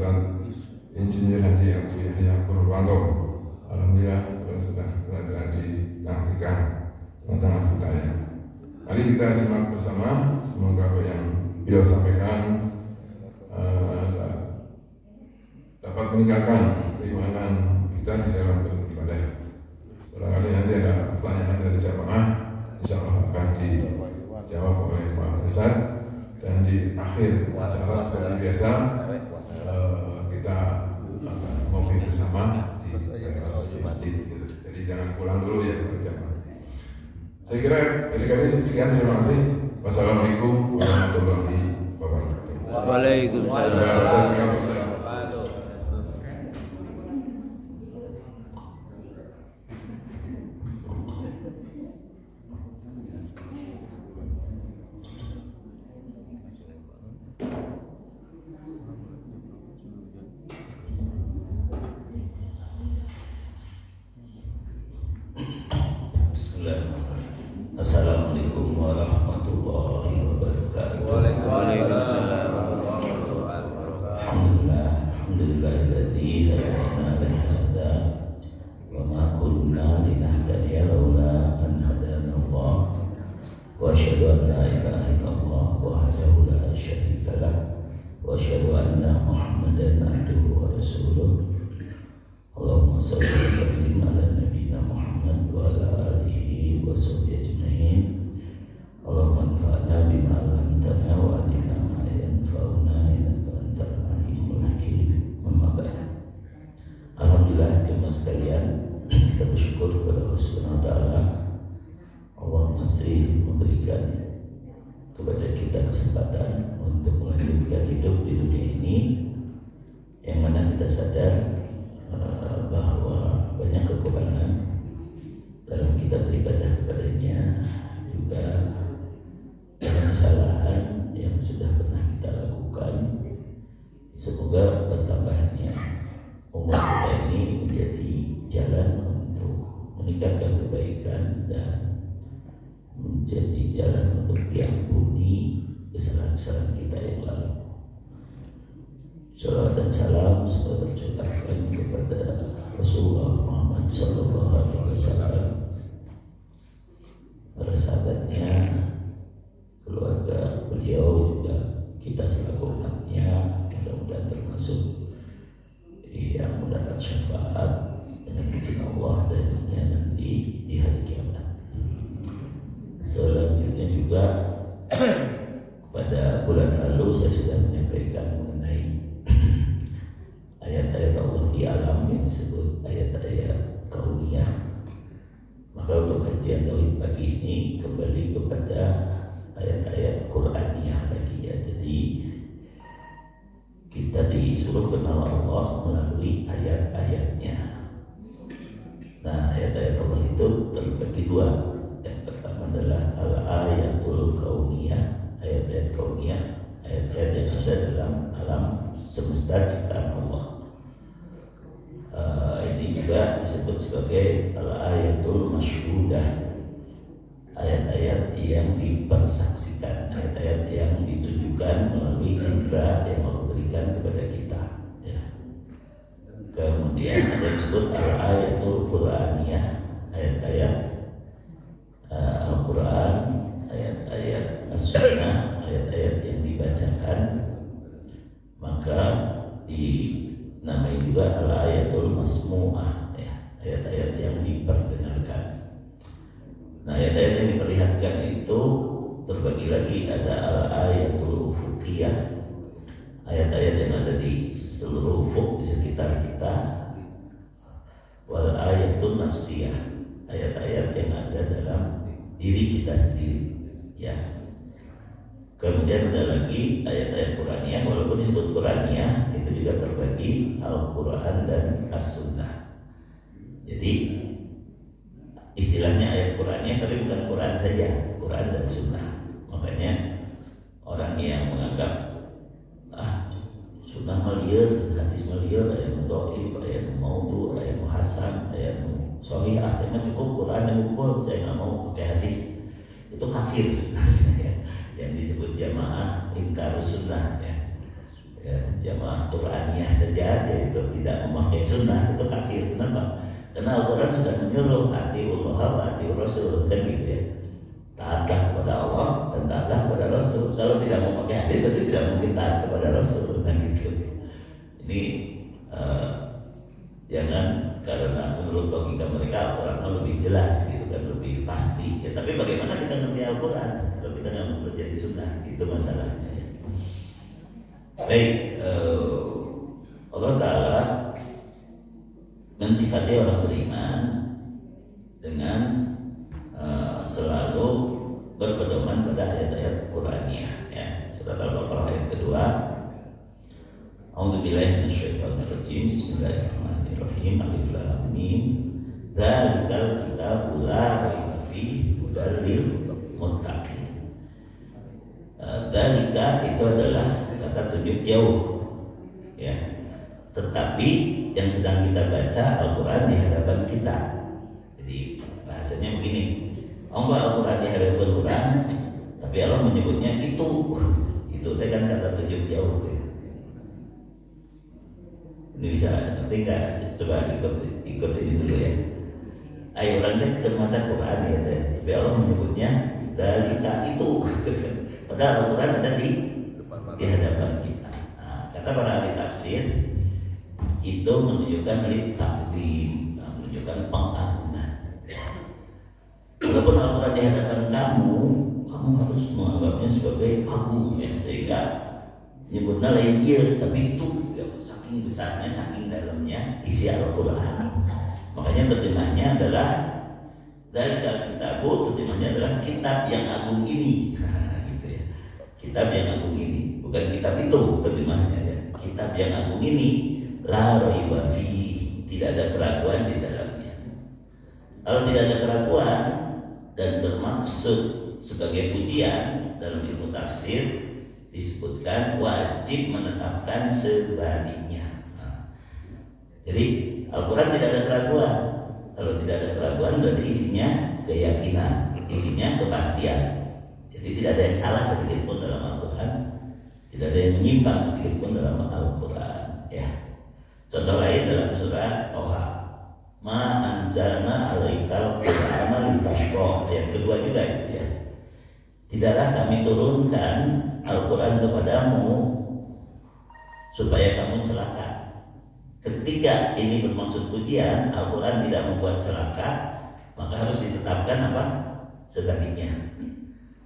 Ustaz Insinyur Haji Abu Yahya Purwanto. Alhamdulillah sudah berada di tengah-tengah kita ya. Mari kita simak bersama, semoga apa yang beliau sampaikan dapat meningkatkan keimanan kita di dalam beribadah. Barangkali nanti ada pertanyaan dari jamaah, insya Allah akan dijawab oleh Pak Ustaz. Dan di akhir acara seperti biasa kita akan ngopi bersama di teras masjid. Jadi jangan pulang dulu ya jamaah. Saya kira dari kami sekian, terima kasih. Wassalamualaikum warahmatullahi wabarakatuh. Waalaikumsalam. Assalamualaikum warahmatullahi wabarakatuh. Waalaikumsalam warahmatullahi wabarakatuh. Alhamdulillahilladzi hadana li hadza wa ma kunna linahtadiya laula an hadana Allah. Wa asyhadu an la ilaha illallah wahdahu la syarika lah wa asyhadu anna Muhammadan abduhu wa rasuluh. Allahumma shalli wa sallim ala nabiyyina Muhammad wa ala alihi wa sahbihi ajma'in. Allahumma anfa'na bima 'allamtana wa 'allimna ma yanfa'una innaka antal alimul hakim. Amma ba'd. Alhamdulillah jemaah sekalian, kita bersyukur kepada Allah Subhanahu wa taala. Allah masih memberikan kepada kita kesempatan untuk melanjutkan hidup di dunia ini, yang mana kita sadar bahwa banyak kekurangan dalam kita beribadah kepadanya, juga banyak kesalahan yang sudah pernah kita lakukan. Semoga bertambahnya umur kita ini menjadi jalan untuk meningkatkan kebaikan dan menjadi jalan untuk diampuni kesalahan-kesalahan kita yang lalu. Salawat dan salam semoga tercurahkan kepada Rasulullah Muhammad SAW, para sahabatnya, keluarga beliau, juga kita selaku umatnya. Mudah-mudahan termasuk yang mendapat syafaat dengan izin Allah darinya nanti di hari kiamat. Selanjutnya juga pada bulan lalu saya sudah menyampaikan mengenai ayat-ayat Allah di alam yang disebut ayat-ayat kauniyah. Maka untuk kajian tauhid pagi ini kembali kepada ayat-ayat Qur'aniyah lagi ya. Jadi kita disuruh kenal Allah melalui ayat-ayatnya. Nah, ayat-ayat Allah itu terbagi dua. Yang pertama adalah al-ayatul kauniyah, ayat-ayat kauniyah, ayat-ayat yang ada dalam alam semesta ciptaan Allah. Ini juga disebut sebagai al-ayatul masyhudah, ayat-ayat yang dipersaksikan, ayat-ayat yang ditunjukkan melalui indera yang Allah berikan kepada kita ya. Kemudian ada yang disebut al-ayatul qur'aniyah, ayat-ayat Al-Quran, ayat-ayat as-sunnah, ayat-ayat yang dibacakan, maka dinamai juga al-ayatul masmu'ah ya, ayat-ayat yang diperdengarkan. Nah, ayat-ayat yang diperlihatkan itu terbagi lagi, ada al-ayatul ufuqiyah, ayat-ayat yang ada di seluruh ufuk di sekitar kita, wal ayatul nafsiyah, ayat-ayat yang ada dalam diri kita sendiri ya. Kemudian ada lagi ayat-ayat Qur'aniyah, walaupun disebut Qur'aniyah itu juga terbagi Al-Quran dan As-Sunnah. Jadi istilahnya ayat Qur'aniyah, tapi bukan Quran saja, Quran dan Sunnah. Makanya orang yang menganggap Sunnah maliar, hadis maliar, ayat dhaif, ayat maudhu, ayat hasan, ayat sahih, aslinya cukup Quran yang ukur, saya nggak mau pakai hadis, itu kafir sebenarnya ya. Yang disebut jamaah ingkar sunnah ya. ya, jamaah Qur'aniyah saja yaitu tidak memakai sunnah itu kafir. Kenapa? Karena Al-Quran sudah menyuruh atiullah wa atiur rasul, kan gitu ya. Taatlah kepada Allah dan taatlah kepada Rasul. Kalau tidak mau pakai hadis berarti tidak mungkin taat kepada Rasul, kan gitu. Ini jangan karena menurut logika mereka Al-Quran lebih jelas gitu kan, lebih pasti. Ya, tapi bagaimana kita ngerti Al-Quran kalau kita nggak mempelajari sunnah, itu masalahnya ya. Baik, Allah Ta'ala mensifati orang beriman dengan selalu berpedoman pada ayat-ayat Qur'aniyah ya. Surat Al-Baqarah ayat kedua. A'udzubillahi minasyaitonirrajim. Bismillahirrahmanirrahim. Alif lam mim. Dzalikal kitabul la raiba fihi hudal lil muttaqin. Dzalika itu adalah kata tunjuk jauh ya. Tetapi yang sedang kita baca Al-Quran di hadapan kita. Jadi bahasanya begini, Allah Al-Quran di hadapan Quran, tapi Allah menyebutnya itu kan kata tunjuk jauh ya. Ini bisa nanti nggak? Coba ikut ini dulu ya. Ayo orang kan membaca Quran ya, tapi Allah menyebutnya dalika itu. Padahal Al-Quran ada di hadapan kita. Nah, kata para ahli tafsir itu menunjukkan takdim, menunjukkan pengagungan. Walaupun Al-Quran di hadapan kamu harus menganggapnya sebagai agung ya, sehingga nyebutnya lain iya, tapi itu ya, saking besarnya, saking dalamnya isi Al-Quran. Makanya terjemahnya adalah dari kitabu, terjemahnya adalah kitab yang agung ini. Gitu ya. Kitab yang agung ini, bukan kitab itu terjemahnya ya. Kitab yang agung ini la raiba fihi, tidak ada keraguan di dalamnya. Kalau tidak ada keraguan dan bermaksud sebagai pujian, dalam ilmu tafsir disebutkan wajib menetapkan sebaliknya. Jadi Al-Quran tidak ada keraguan. Kalau tidak ada keraguan berarti isinya keyakinan, isinya kepastian. Jadi tidak ada yang salah sedikit pun dalam Al-Quran, tidak ada yang menyimpang sedikit pun dalam Al-Quran ya. Contoh lain dalam surah Toha, ma anzalna alaikal qur'ana litashqa, ayat kedua juga itu ya. Tidaklah kami turunkan Al-Quran kepadamu supaya kamu celaka. Ketika ini bermaksud pujian, Al-Quran tidak membuat celaka, maka harus ditetapkan apa? Sebaliknya.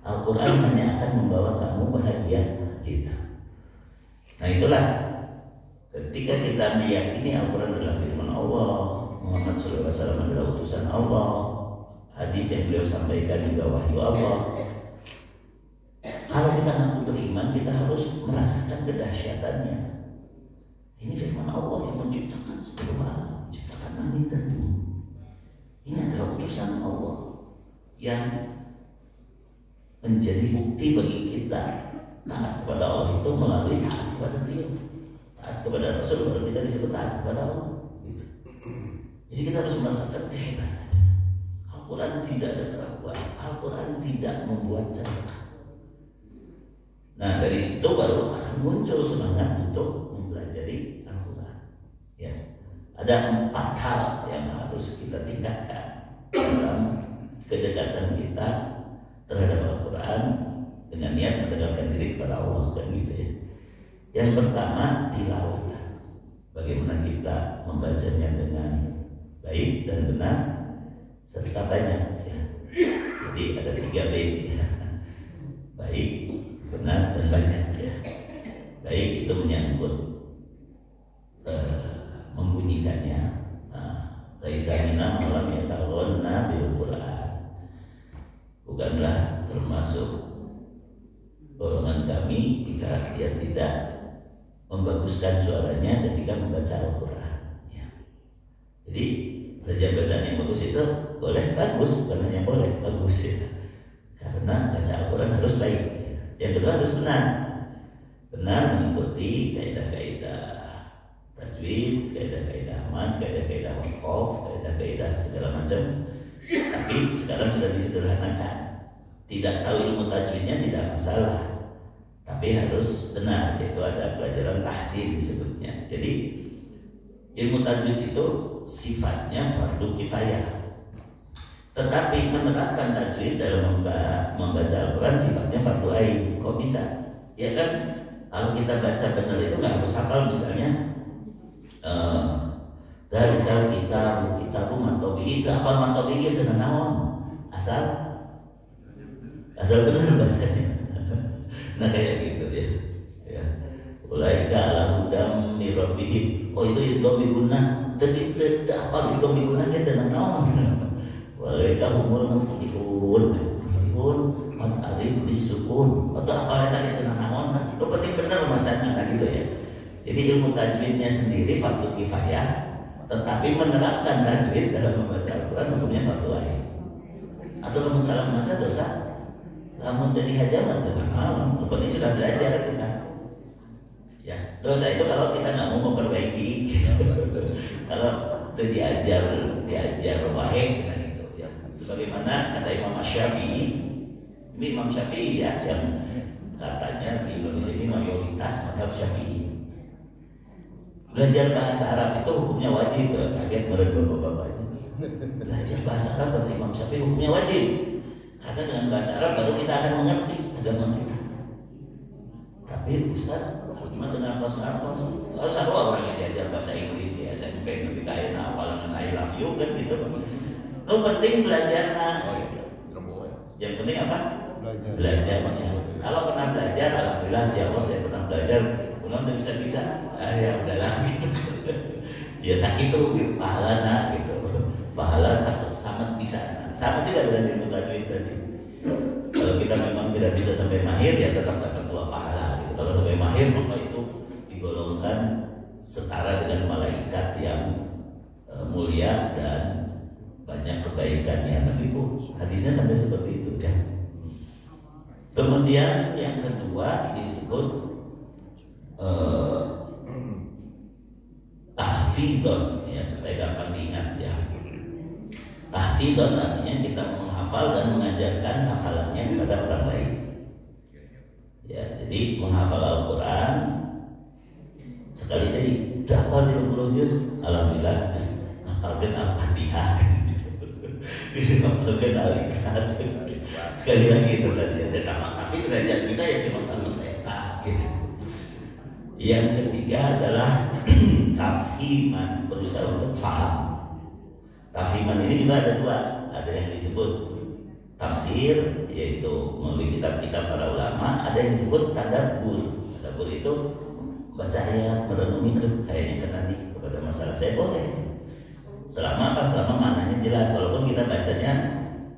Al-Quran hanya akan membawa kamu bahagia gitu. Nah itulah ketika kita meyakini Al-Quran adalah firman Allah, Muhammad SAW adalah utusan Allah, hadis yang beliau sampaikan juga wahyu Allah. Kalau kita ngaku beriman, kita harus merasakan kedahsyatannya. Ini firman Allah yang menciptakan seluruh alam, menciptakan langit dan bumi. Ini adalah utusan Allah yang menjadi bukti bagi kita taat kepada Allah itu melalui taat kepada beliau. Taat kepada Rasul baru kita disebut taat kepada Allah gitu. Jadi kita harus merasakan kehebatan. Al-Quran tidak ada keraguan, Al-Quran tidak membuat celaka. Nah dari situ baru akan muncul semangat untuk mempelajari Al-Quran ya. Ada 4 hal yang harus kita tingkatkan dalam kedekatan kita terhadap Al-Quran dengan niat mendekatkan diri kepada Allah kan gitu ya. Yang pertama tilawatan, bagaimana kita membacanya dengan baik dan benar serta banyak ya. Jadi ada 3 B ya. Baik, benar dan banyak ya. Baik itu menyangkut membunyikannya. Laisa minna malam yataghanna bil Quran. Bukanlah termasuk golongan kami jika dia tidak membaguskan suaranya ketika membaca Al-Quran ya. Jadi belajar bacaan yang bagus itu boleh bagus, bukan hanya boleh bagus ya. Karena baca Al-Quran harus baik. Yang kedua harus benar mengikuti kaidah-kaidah tajwid, kaidah-kaidah mad, kaidah-kaidah waqaf, kaidah-kaidah segala macam. Tapi sekarang sudah disederhanakan. Tidak tahu ilmu tajwidnya tidak masalah, tapi harus benar, yaitu ada pelajaran tahsin disebutnya. Jadi ilmu tajwid itu sifatnya fardu kifayah, tetapi menerapkan tajwid dalam membaca Al-Quran sifatnya fardu ain. Kok bisa? Ya kan, kalau kita baca benar itu nggak harus hafal, misalnya dari kita mantobi itu apa mantobi itu dengan naon asal benar bacanya. Nah kayak gitu ya. Ulaika ala hudam min rabbihim. Oh itu idgham biguna. Tadi apa idgham biguna ke dengan naon? Ulaika humul muflihun. Muflihun man alif bisukun. Atau apa lagi dengan naon? Itu penting benar bacanya kan gitu ya. Jadi ilmu tajwidnya sendiri fardu kifayah, tetapi menerapkan tajwid dalam membaca Al-Quran hukumnya fardu ain. Atau namun salah baca dosa, namun jadi hajaman tenang, pokoknya sudah belajar kita. Ya, dosa itu kalau kita nggak mau memperbaiki, kalau itu diajar wahai gitu ya. Sebagaimana kata Imam Syafi'i, ini Imam Syafi'i ya, yang katanya di Indonesia ini mayoritas mazhab Syafi'i. Belajar bahasa Arab itu hukumnya wajib. Kaget mereka bapak-bapak. Belajar bahasa Arab kata Imam Syafi'i hukumnya wajib, karena dengan bahasa Arab baru kita akan mengerti agama kita. Tapi Ustaz, bagaimana dengan ngantos-ngantos? Kalau satu orang yang diajar bahasa Inggris di SMP, lebih kaya hafalan I love you kan gitu. Lu penting belajar yang penting apa? Belajarnya. Kalau pernah belajar, alhamdulillah ya Allah saya pernah belajar. Pulang tuh bisa-bisa, ya udahlah gitu. Ya sakit tuh gitu, pahala gitu. Pahala sangat bisa. Sama juga dengan ilmu tajwid tadi. Kalau kita memang tidak bisa sampai mahir, ya tetap dapat 2 pahala gitu. Kalau sampai mahir, maka itu digolongkan setara dengan malaikat yang mulia dan banyak kebaikannya. Nah itu hadisnya sampai seperti itu ya. Kemudian yang kedua disebut tahfidon ya, supaya gampang diingat ya. Tahfidon artinya kita menghafal dan mengajarkan hafalannya kepada orang lain. Ya, jadi menghafal Al-Quran sekali dari hafal 30 juz, alhamdulillah hafalkan Al-Fatihah. Bisa hafalkan Al-Ikhlas. Sekali lagi itu belajar. Tapi derajat kita ya cuma sama peta gitu. Yang ketiga adalah tafhiman, berusaha untuk faham. Tafhiman ini juga ada 2, ada yang disebut tafsir, yaitu melalui kitab-kitab para ulama, ada yang disebut tadabbur. Tadabbur itu baca ayat, merenungi, kayaknya kan nanti kepada masalah saya boleh. Selama apa? Selama maknanya jelas, walaupun kita bacanya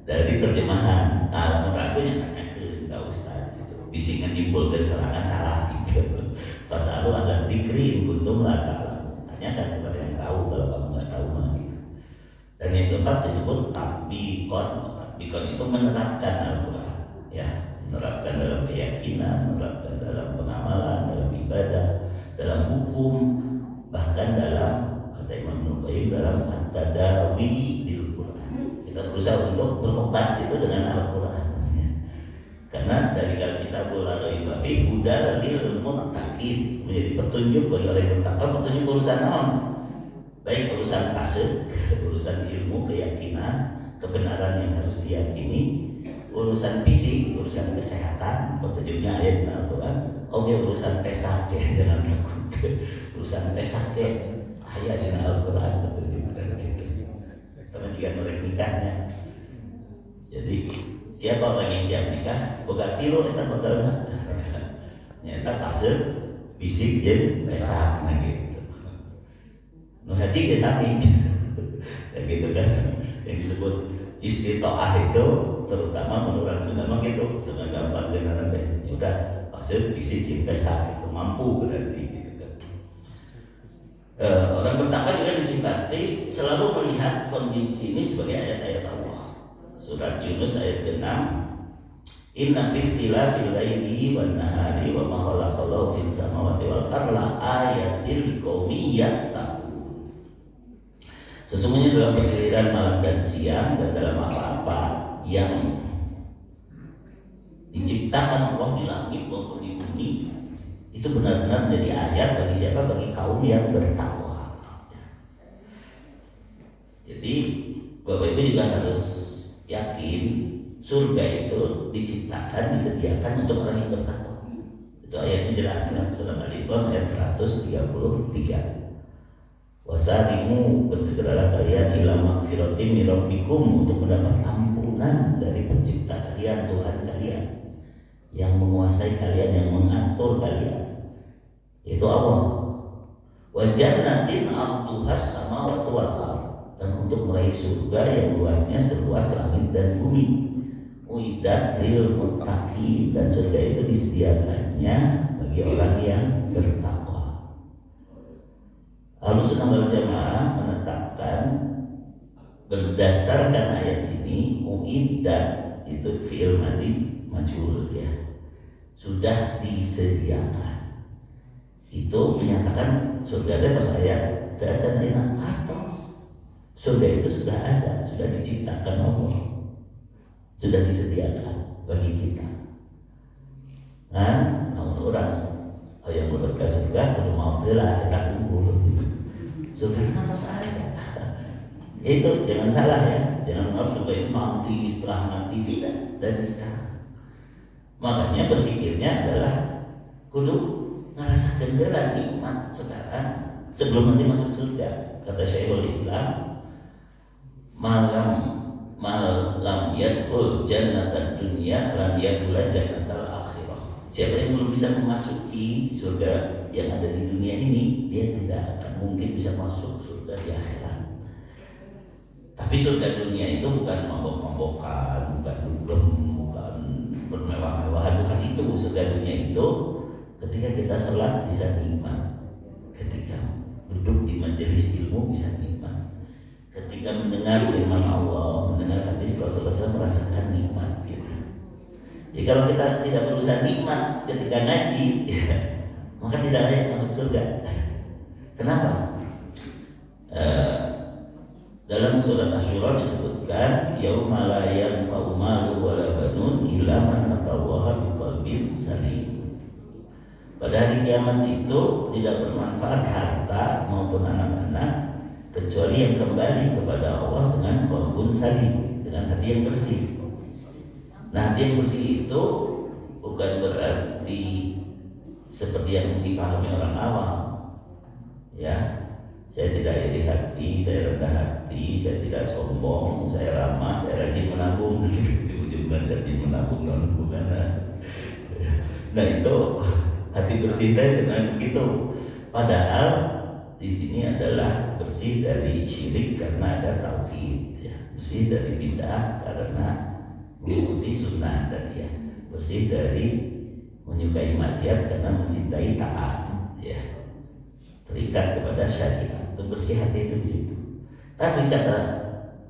dari terjemahan. Nah, namun ragu yang tanya ke Pak Ustaz gitu. Bisingan nyimpulkan serangan salah gitu. Fasalu ala dzikri in kuntum la ta'lamun. Tanyakan kepada yang tahu, kalau kamu nggak tahu mah gitu. Dan yang keempat disebut tatbiqon. Tatbiqon itu menerapkan Al-Quran ya, menerapkan dalam keyakinan, menerapkan dalam pengamalan, dalam ibadah, dalam hukum, bahkan dalam kata Imam Nuqayyim dalam at-tadawi bil Quran. Kita berusaha untuk berobat itu dengan Al-Quran ya. Karena dari kita boleh fi hudal lil muttaqin, menjadi petunjuk bagi orang yang bertakwa. Petunjuk urusan naon? Baik urusan kasih, urusan ilmu, keyakinan, kebenaran yang harus diyakini, urusan fisik, urusan kesehatan, petunjuknya ayat Al-Quran. Oke, urusan pesak ya, jangan takut. Urusan pesak ya, ayat Al-Quran petunjuknya gitu. Teman juga mereka nikahnya. Jadi siapa orang yang siap nikah? Boga tilu eta bekalna. Nyata pasir, fisik jeung pesak nah gitu. Nu hati ge sami. Ya gitu kan. Yang disebut istitoah itu terutama menurut Sunda mah gitu. Sudah gampang dengan teh. Ya udah pasir, fisik jeung pesak itu mampu berarti gitu kan. Orang bertakwa juga disifati selalu melihat kondisi ini sebagai ayat-ayat Allah. Surat Yunus ayat ke-6. Inna fi ikhtilafil laili wan nahari wa ma khalaqallahu fis samawati wal ardi ayatil liqaumin yattaqun. Sesungguhnya dalam pergiliran malam dan siang dan dalam apa-apa yang diciptakan Allah di langit maupun di bumi, itu benar-benar menjadi ayat bagi siapa? Bagi kaum yang bertakwa. Jadi Bapak Ibu juga harus yakin surga itu diciptakan, disediakan untuk orang yang bertakwa. Itu ayatnya jelas kan, Surat Al-Imran ayat 133. Wasarimu, bersegeralah kalian ila magfiratin min rabbikum, untuk mendapat ampunan dari pencipta kalian, Tuhan kalian yang menguasai kalian, yang mengatur kalian, yaitu Allah. Wa jannatin arduhas samawati wal ardh, dan untuk meraih surga yang luasnya seluas langit dan bumi. Uiddat lil muttaqin, dan surga itu disediakannya bagi orang yang bertakwa. Ahlussunnah wal Jamaah menetapkan berdasarkan ayat ini, uiddat itu fi'il madhi majhul ya, sudah disediakan. Itu menyatakan surga itu atas ayat ta'ajana atas. Surga itu sudah ada, sudah diciptakan Allah, sudah disediakan bagi kita. Nah, namun orang yang menurut ke surga belum mau telah kita kumpul gitu. Surga itu atas ayat. Itu jangan salah ya, jangan menganggap surga itu nanti, setelah nanti, tidak, dari sekarang. Makanya berpikirnya adalah kudu ngerasakan jalan nikmat sekarang sebelum nanti masuk surga. Kata Syekhul Islam, malam yadkhul jannatad dunya lam yadkhul jannatal akhirah. Siapa yang belum bisa memasuki surga yang ada di dunia ini, dia tidak akan mungkin bisa masuk surga di akhirat. Tapi surga dunia itu bukan mabok-mabokan, bukan dugem, bukan bermewah-mewahan, bukan itu. Surga dunia itu ketika kita sholat bisa nikmat, ketika duduk di majelis ilmu bisa nikmat, ketika mendengar firman Allah, mendengar hadis Rasulullah merasakan nikmat gitu. Jadi kalau kita tidak berusaha nikmat ketika ngaji, maka tidak layak masuk surga. Kenapa? Dalam surat Asy-Syura disebutkan yauma la yanfa'u malun wala banun illa man atallaha biqalbin salim. Pada hari kiamat itu tidak bermanfaat harta maupun anak-anak kecuali yang kembali kepada Allah dengan qalbun salim, dengan hati yang bersih. Nah, hati yang bersih itu bukan berarti seperti yang dipahami orang awam. Ya, saya tidak iri hati, saya rendah hati, saya tidak sombong, saya ramah, saya rajin menabung. Ujung-ujungan rajin menabung non bukan. Nah itu hati bersih saya sebenarnya begitu. Padahal di sini adalah bersih dari syirik karena ada tauhid, ya. Bersih dari bid'ah karena mengikuti sunnah tadi ya. Bersih dari menyukai maksiat karena mencintai taat, ya. Terikat kepada syariat. Itu bersih hati itu di situ. Tapi kata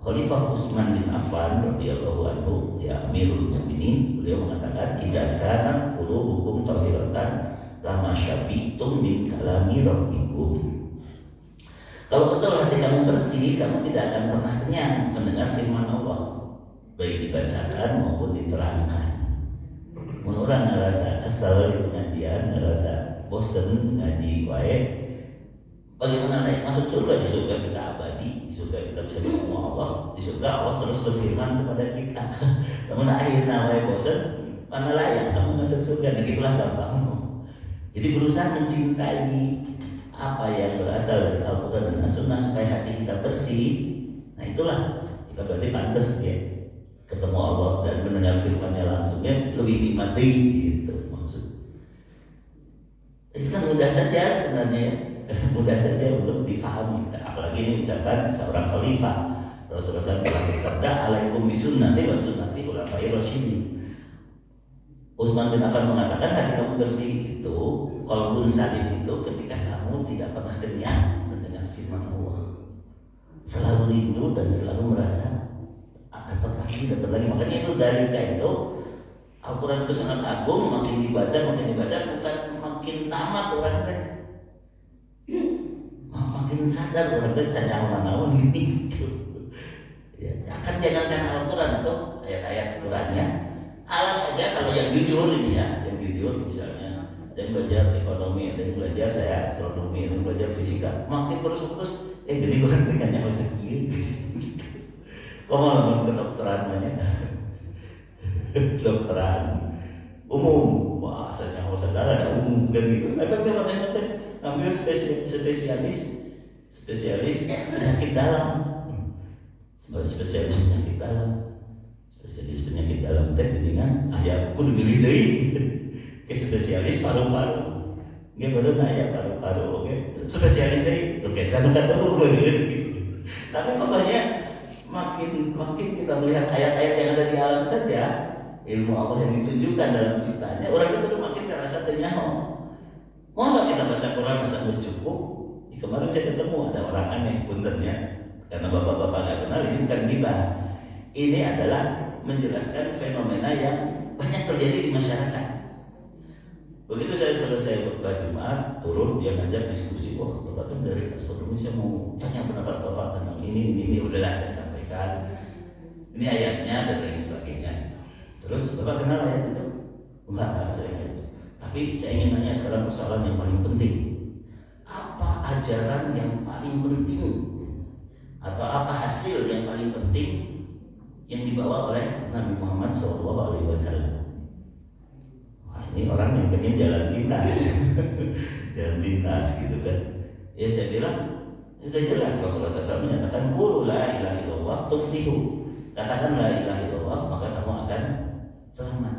Khalifah Utsman bin Affan radhiyallahu anhu, ya Amirul Mukminin, beliau mengatakan idza kana qulubukum tahiratan lama syabitum min kalami rabbikum. Kalau betul hati kamu bersih, kamu tidak akan pernah kenyang mendengar firman Allah, baik dibacakan maupun diterangkan. Orang ngerasa kesel di pengajian, ngerasa bosan ngaji wae, bagaimana layak masuk surga? Di surga kita abadi, di surga kita bisa bertemu Allah, di surga Allah terus berfirman kepada kita. Namun akhirnya wae bosan, mana layak kamu masuk surga? Nah gitulah gampangnya. Jadi berusaha mencintai apa yang berasal dari Al-Quran dan As-Sunnah supaya hati kita bersih. Nah itulah kita berarti pantas ya ketemu Allah dan mendengar firman-Nya langsungnya lebih nikmati gitu maksud. Itu kan mudah saja sebenarnya, mudah saja untuk difahami. Apalagi ini ucapan seorang khalifah. Rasulullah SAW telah bersabda, "Alaikum bisunnati wa sunnati khulafai rasyidin." Utsman bin Affan mengatakan hati kamu bersih itu, qalbun salim itu ketika kamu tidak pernah kenyang mendengar firman Allah, selalu rindu dan selalu merasa dapat lagi. Makanya itu dari itu Al-Quran itu sangat agung, makin dibaca bukan makin tamat orang teh, makin sadar orang teh canyang manaon gitu. Ya, akan jangankan Al-Quran atau ayat-ayat Qurannya, Alam aja kalau yang jujur ini ya, yang jujur misalnya ada yang belajar ekonomi, ada yang belajar saya astronomi, ada yang belajar fisika, makin terus jadi gue kan yang masa kiri. Kok malah kedokteran banyak? Kedokteran umum, wah asalnya saudara ada umum dan gitu. Efeknya mana nanti ambil spesialis penyakit dalam, spesialis penyakit dalam. Spesialis penyakit dalam teh dengan ayah kudu milih deui ke spesialis paru-paru. Ge baru aya paru-paru oke. Spesialis deui oke jangan kata gitu. Tapi pokoknya makin kita melihat ayat-ayat yang ada di alam saja, ilmu Allah yang ditunjukkan dalam ciptaannya, orang itu makin ngerasa teh nyaho. Masa kita baca Quran masa geus cukup? Kemarin saya ketemu ada orang aneh puntennya. Karena bapak-bapak nggak kenal ini bukan gibah. Ini adalah menjelaskan fenomena yang banyak terjadi di masyarakat. Begitu saya selesai khutbah Jumat, turun dia ngajak diskusi. Wah, bapak kan dari astronomi, saya mau tanya pendapat bapak tentang ini udahlah saya sampaikan. Ini ayatnya dan lain sebagainya. Terus bapak kenal ayat itu? Enggak saya itu. Tapi saya ingin nanya sekarang persoalan yang paling penting. Apa ajaran yang paling penting? Atau apa hasil yang paling penting yang dibawa oleh Nabi Muhammad SAW? Wah, ini orang yang pengen jalan lintas gitu kan. Ya saya bilang sudah jelas Rasulullah SAW menyatakan qulu la ilaha illallah tuflihu. Katakan la ilaha illallah maka kamu akan selamat.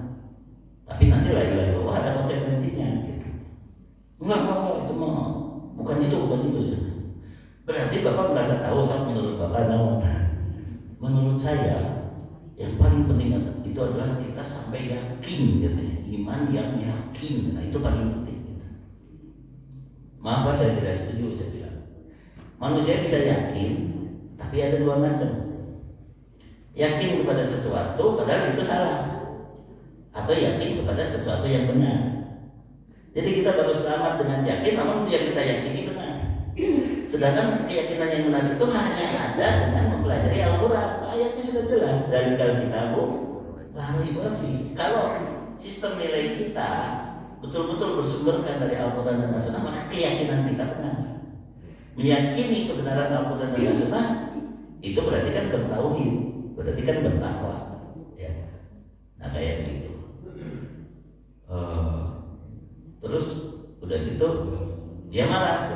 Tapi nanti la ilaha illallah ada konsekuensinya gitu. Enggak itu mah bukan itu. Berarti Bapak merasa tahu menurut Bapak naon? Menurut saya yang paling penting itu adalah kita sampai yakin katanya, iman yang yakin. Nah itu paling penting gitu. Maka saya tidak setuju, saya bilang manusia bisa yakin, tapi ada dua macam. Yakin kepada sesuatu padahal itu salah, atau yakin kepada sesuatu yang benar. Jadi kita baru selamat dengan yakin, namun yang kita yakini benar. Sedangkan keyakinan yang benar itu hanya ada dengan mempelajari Al-Quran. Ayatnya sudah jelas dari Al-Kitabu la raiba fi. Kalau sistem nilai kita betul-betul bersumberkan dari Al-Quran dan As-Sunnah, maka keyakinan kita benar. Meyakini kebenaran Al-Quran dan As-Sunnah itu berarti kan bertauhid, berarti kan bertakwa. Ya. Nah kayak begitu. Terus udah gitu dia marah.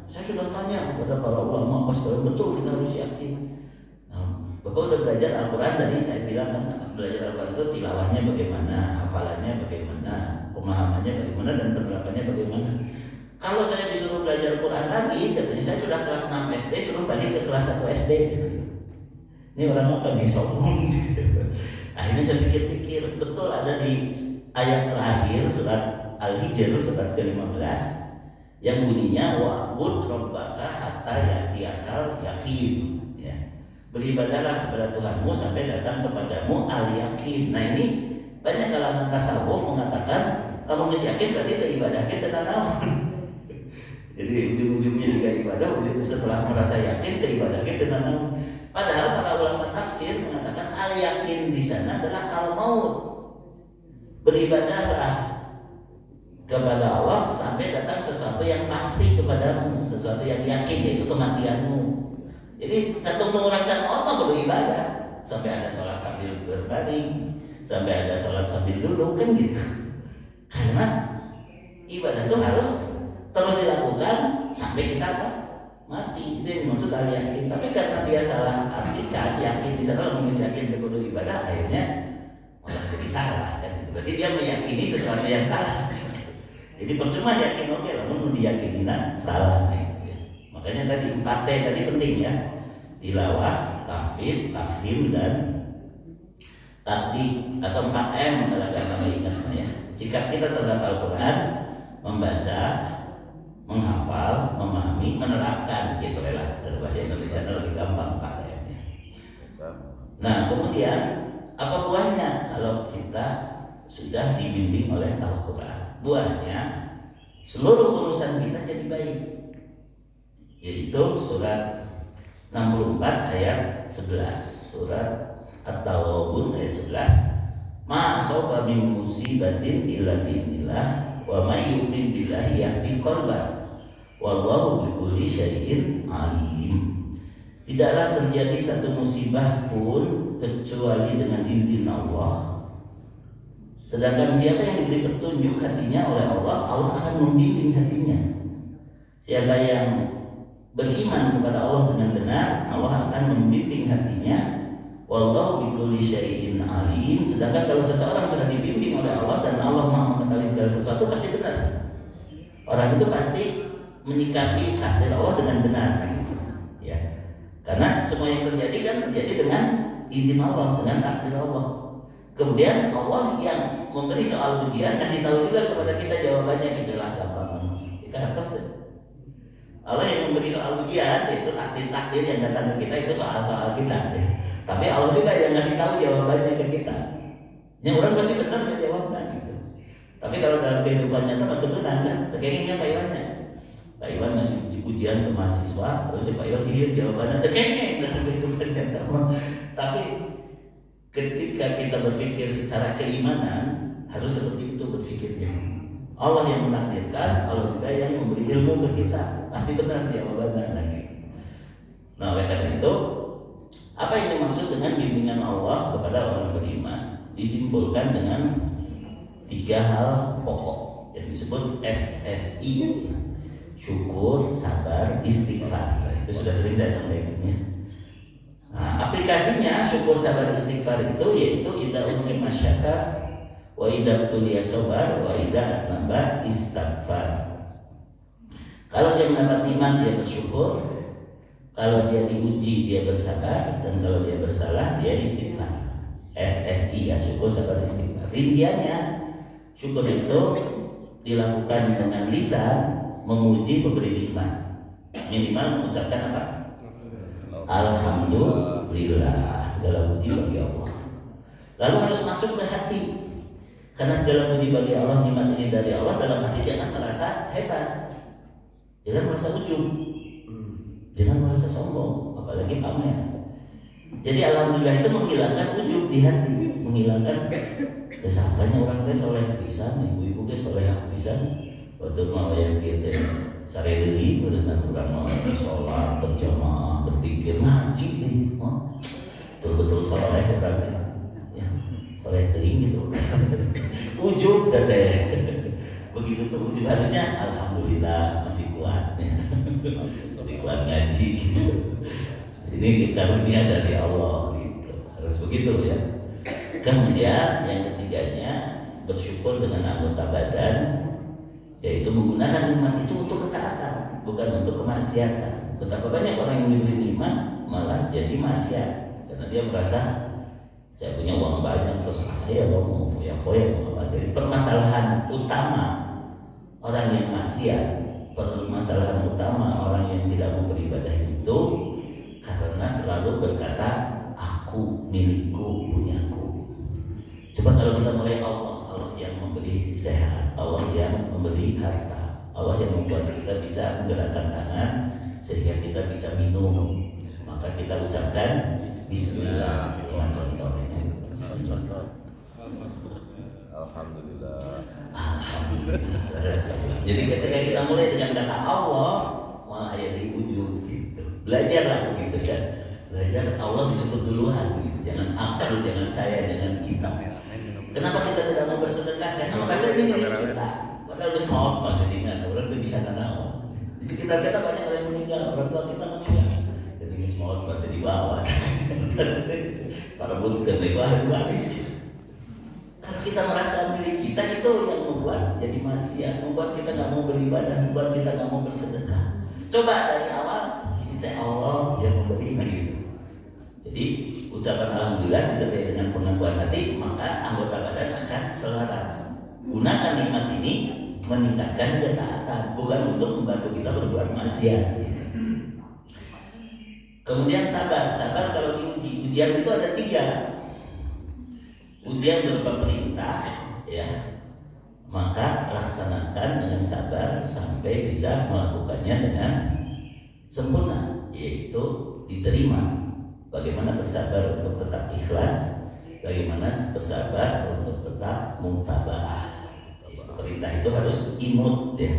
Saya sudah tanya kepada para ulama, betul kita harus yakin. Nah, Bapak udah belajar Al-Quran tadi saya bilang kan belajar Al-Quran itu tilawahnya bagaimana, hafalannya bagaimana, pemahamannya bagaimana dan penerapannya bagaimana. Kalau saya disuruh belajar Quran lagi, katanya saya sudah kelas 6 SD, suruh balik ke kelas 1 SD. Ini orang apa nih sombong? Akhirnya saya pikir-pikir, betul ada di ayat terakhir surat Al-Hijr surat ke-15 yang bunyinya wa'bud rabbaka hatta ya'tiyakal yaqin, ya. Beribadahlah kepada Tuhanmu sampai datang kepadamu al-yaqin. Nah ini banyak kalangan tasawuf mengatakan kamu mesti yakin berarti itu ibadah kita naon. Jadi ujung-ujungnya juga ibadah, setelah merasa yakin itu ibadah kita naon. Padahal para ulama tafsir mengatakan al-yaqin di sana adalah al-maut. Beribadahlah kepada Allah sampai datang sesuatu yang pasti kepadamu, sesuatu yang yakin, yaitu kematianmu. Jadi satu orang can apa beribadah sampai ada sholat sambil berbaring, sampai ada sholat sambil duduk kan gitu. Karena ibadah itu harus terus dilakukan sampai kita mati. Itu yang dimaksud al-yakin. Tapi karena dia salah artikan yakin di sana mengisi yakin berkudu ibadah, akhirnya malah jadi salah kan. Berarti dia meyakini sesuatu yang salah. Jadi percuma yakin oke, namun diyakininan salah. Ya. Makanya tadi 4T tadi penting ya. Tilawah, tahfidz, tafhim dan takdik atau 4M kalau agak ingat ya. Sikap kita terhadap Al-Quran, membaca, menghafal, memahami, menerapkan gitu lah. Dari bahasa Indonesia lebih gampang 4M ya. Nah kemudian apa buahnya kalau kita sudah dibimbing oleh Al-Quran? Buahnya seluruh urusan kita jadi baik, yaitu surat 64 ayat 11, surat At-Taghabun ayat 11. Ma asaba min musibatin illa binillah wa may yu'min billahi yahdi qalbah wallahu bikulli syai'in alim. Tidaklah terjadi satu musibah pun kecuali dengan izin Allah. Sedangkan siapa yang diberi petunjuk hatinya oleh Allah, Allah akan membimbing hatinya. Siapa yang beriman kepada Allah dengan benar, Allah akan membimbing hatinya. Wallahu bikulli syai'in alim. Sedangkan kalau seseorang sudah dibimbing oleh Allah dan Allah Maha mengetahui segala sesuatu, pasti benar. Orang itu pasti menyikapi takdir Allah dengan benar, gitu. Ya. Karena semua yang terjadi kan terjadi dengan izin Allah, dengan takdir Allah. Kemudian Allah yang memberi soal ujian kasih tahu juga kepada kita jawabannya, gitulah gampang. Kita harus Allah yang memberi soal ujian, yaitu takdir-takdir yang datang ke kita, itu soal-soal kita. Tapi Allah juga yang ngasih tahu jawabannya ke kita. Yang orang pasti benar menjawabnya gitu. Tapi kalau dalam kehidupan nyata betul benar kan? Terkengingnya Pak Iwannya. Pak Iwan ngasih ujian ke mahasiswa, lalu Pak Iwan dia jawabannya terkenging dalam kehidupan nyata. Tapi ketika kita berpikir secara keimanan, harus seperti itu berpikirnya. Allah yang menakdirkan, Allah juga yang memberi ilmu ke kita. Pasti benar jawabannya lagi. Nah, oleh karena itu, apa yang dimaksud dengan bimbingan Allah kepada orang beriman? Disimpulkan dengan 3 hal pokok yang disebut SSI: syukur, sabar, istighfar. Itu sudah sering saya sampaikan ya. Nah, aplikasinya syukur, sabar, istighfar itu yaitu idza unqima syakar wa idza tuliya sabar wa idza atnaba istighfar. Kalau dia mendapat nikmat dia bersyukur, kalau dia diuji dia bersabar, dan kalau dia bersalah dia istighfar. SSI ya, syukur, sabar, istighfar. Rinciannya, syukur itu dilakukan dengan lisan memuji pemberi nikmat. Minimal mengucapkan apa? Alhamdulillah, segala puji bagi Allah. Lalu harus masuk ke hati, karena segala puji bagi Allah, nikmat ini dari Allah. Dalam hati jangan merasa hebat, jangan merasa ujub, jangan merasa sombong, apalagi pamer. Jadi alhamdulillah itu menghilangkan ujub di hati, menghilangkan kesangkanya orang teh soleh pisan, ibu-ibu teh soleh pisan. Waktu mau yang kita sare deui beunang urang mau salat berjamaah, berpikir ngaji nih, betul-betul soleh berarti. Ya, soleh teuing gitu. Ujub teh. Begitu tuh ujub, harusnya alhamdulillah masih kuat. Masih kuat ngaji. Ini karunia dari Allah gitu. Harus begitu ya. Kemudian yang ketiganya bersyukur dengan anggota badan, yaitu menggunakan nikmat itu untuk ketaatan, bukan untuk kemaksiatan. Betapa banyak orang yang diberi nikmat malah jadi maksiat karena dia merasa saya punya uang banyak terus saya mau foya-foya mau apa. Jadi permasalahan utama orang yang maksiat, permasalahan utama orang yang tidak mau beribadah itu karena selalu berkata aku, milikku, punyaku. Coba kalau kita mulai Allah yang memberi sehat, Allah yang memberi harta, Allah yang membuat kita bisa menggerakkan tangan sehingga kita bisa minum, maka kita ucapkan Bismillah. Contohnya Alhamdulillah. Alhamdulillah. Jadi ketika kita mulai dengan kata Allah, malah ayat di ujung gitu. Belajarlah gitu ya. Belajar Allah disebut duluan gitu. Jangan aku, jangan saya, jangan kita. Kenapa kita tidak mau bersedekah? Karena merasa ini milik kita. Padahal udah semua maka dengan orang itu bisa tahu. Di sekitar kita banyak orang yang meninggal, orang tua kita meninggal. Jadi ini semua seperti di bawah. Para bukan itu ahli waris. Kalau kita merasa milik kita, itu yang membuat jadi maksiat, membuat kita nggak mau beribadah, membuat kita nggak mau bersedekah. Coba dari awal kita Allah yang memberi gitu. Jadi ucapan alhamdulillah disertai dengan pengakuan hati, maka anggota badan akan selaras. Gunakan nikmat ini meningkatkan ketaatan, bukan untuk membantu kita berbuat maksiat gitu. Kemudian sabar kalau diuji, ujian itu ada 3. Ujian berupa perintah ya, maka laksanakan dengan sabar sampai bisa melakukannya dengan sempurna, yaitu diterima. Bagaimana bersabar untuk tetap ikhlas bagaimana bersabar untuk tetap mutabaah. Perintah itu harus imut ya,